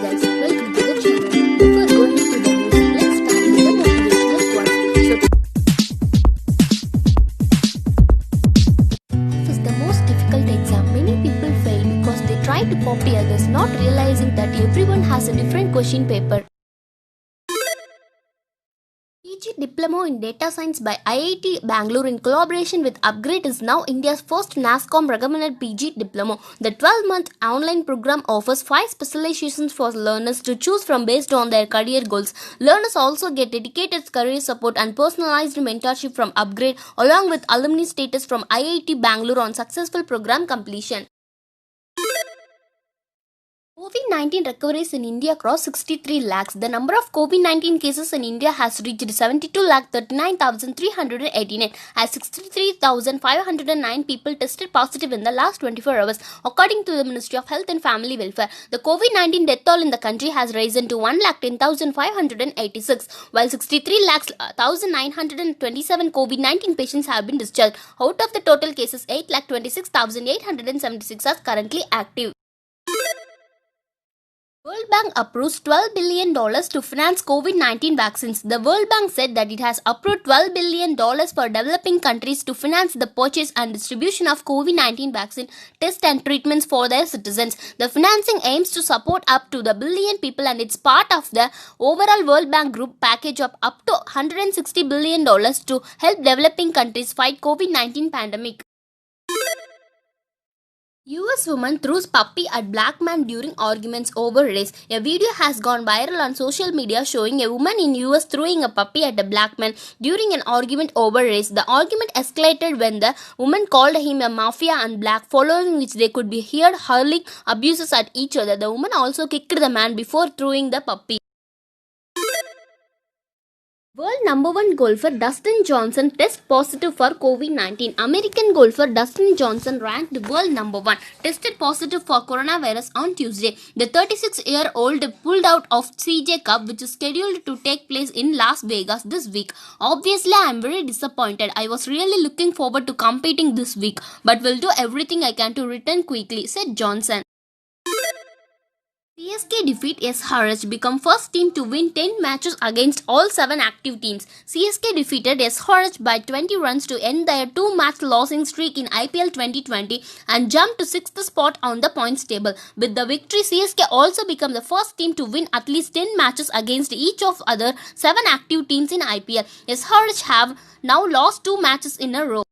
guys, welcome to the channel. Before going into the news, let's start with the motivational quotes. Is the most difficult exam. Many people fail because they try to copy others, not realizing that everyone has a different question paper. PG Diploma in Data Science by IIT Bangalore in collaboration with Upgrade is now India's first NASSCOM recommended PG Diploma. The 12-month online program offers 5 specializations for learners to choose from based on their career goals. Learners also get dedicated career support and personalized mentorship from Upgrade, along with alumni status from IIT Bangalore on successful program completion. COVID-19 recoveries in India crossed 63 lakhs. The number of COVID-19 cases in India has reached 72,39,389 as 63,509 people tested positive in the last 24 hours, according to the Ministry of Health and Family Welfare. The COVID-19 death toll in the country has risen to 1,10,586, while 63,1,927 COVID-19 patients have been discharged. Out of the total cases, 8,26,876 are currently active. World Bank approves $12 billion to finance COVID-19 vaccines. The World Bank said that it has approved $12 billion for developing countries to finance the purchase and distribution of COVID-19 vaccine tests and treatments for their citizens. The financing aims to support up to the billion people, and it's part of the overall World Bank Group package of up to $160 billion to help developing countries fight COVID-19 pandemic. US woman throws puppy at black man during arguments over race. A video has gone viral on social media showing a woman in US throwing a puppy at a black man during an argument over race. The argument escalated when the woman called him a mafia and black, following which they could be heard hurling abuses at each other. The woman also kicked the man before throwing the puppy. World number 1 golfer Dustin Johnson tests positive for COVID-19. American golfer Dustin Johnson, ranked world number 1, tested positive for coronavirus on Tuesday. The 36-year-old pulled out of CJ Cup, which is scheduled to take place in Las Vegas this week. Obviously, I am very disappointed. I was really looking forward to competing this week, but will do everything I can to return quickly, said Johnson. CSK defeat SRH, become first team to win 10 matches against all 7 active teams. CSK defeated SRH by 20 runs to end their 2-match losing streak in IPL 2020 and jumped to 6th spot on the points table. With the victory, CSK also became the first team to win at least 10 matches against each of other 7 active teams in IPL. SRH have now lost 2 matches in a row.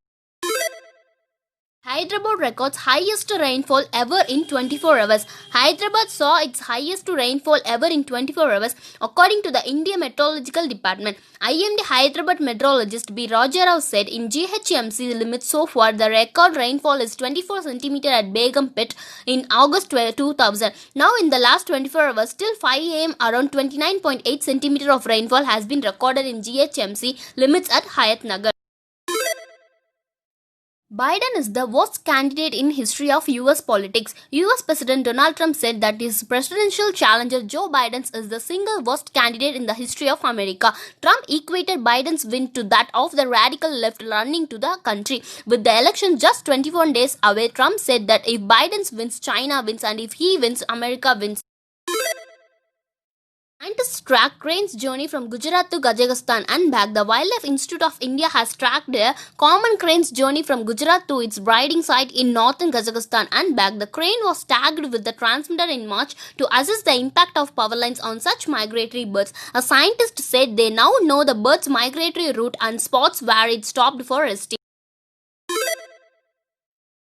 Hyderabad records highest rainfall ever in 24 hours. Hyderabad saw its highest rainfall ever in 24 hours, according to the India Meteorological Department. IMD Hyderabad meteorologist B. Rajarao said in GHMC limits so far, the record rainfall is 24 cm at Begumpet in August 2000. Now, in the last 24 hours, till 5 am, around 29.8 cm of rainfall has been recorded in GHMC limits at Hayatnagar. Biden is the worst candidate in history of US politics. US President Donald Trump said that his presidential challenger Joe Biden is the single worst candidate in the history of America. Trump equated Biden's win to that of the radical left running to the country. With the election just 21 days away, Trump said that if Biden wins, China wins, and if he wins, America wins. Scientists track crane's journey from Gujarat to Kazakhstan and back. The Wildlife Institute of India has tracked a common crane's journey from Gujarat to its breeding site in northern Kazakhstan and back. The crane was tagged with the transmitter in March to assess the impact of power lines on such migratory birds. A scientist said they now know the bird's migratory route and spots where it stopped for resting.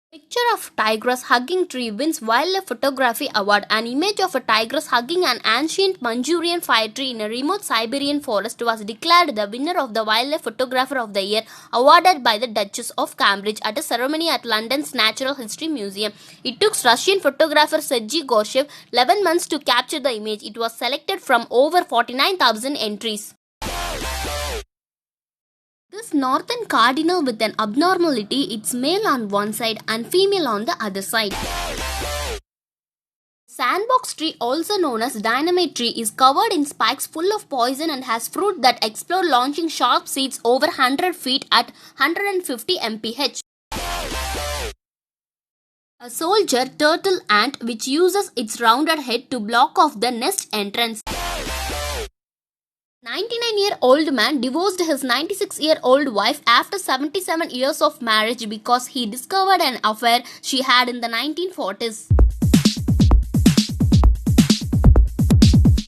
Picture of tigress hugging tree wins Wildlife Photography Award. An image of a tigress hugging an ancient Manchurian fire tree in a remote Siberian forest was declared the winner of the Wildlife Photographer of the Year, awarded by the Duchess of Cambridge at a ceremony at London's Natural History Museum. It took Russian photographer Sergei Gorshev 11 months to capture the image. It was selected from over 49,000 entries. This northern cardinal with an abnormality, it's male on one side and female on the other side. Sandbox tree, also known as dynamite tree, is covered in spikes full of poison and has fruit that explode, launching sharp seeds over 100 feet at 150 mph. A soldier turtle ant which uses its rounded head to block off the nest entrance. 99-year-old man divorced his 96-year-old wife after 77 years of marriage because he discovered an affair she had in the 1940s.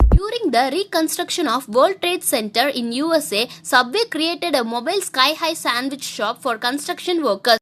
During the reconstruction of World Trade Center in USA, Subway created a mobile sky-high sandwich shop for construction workers.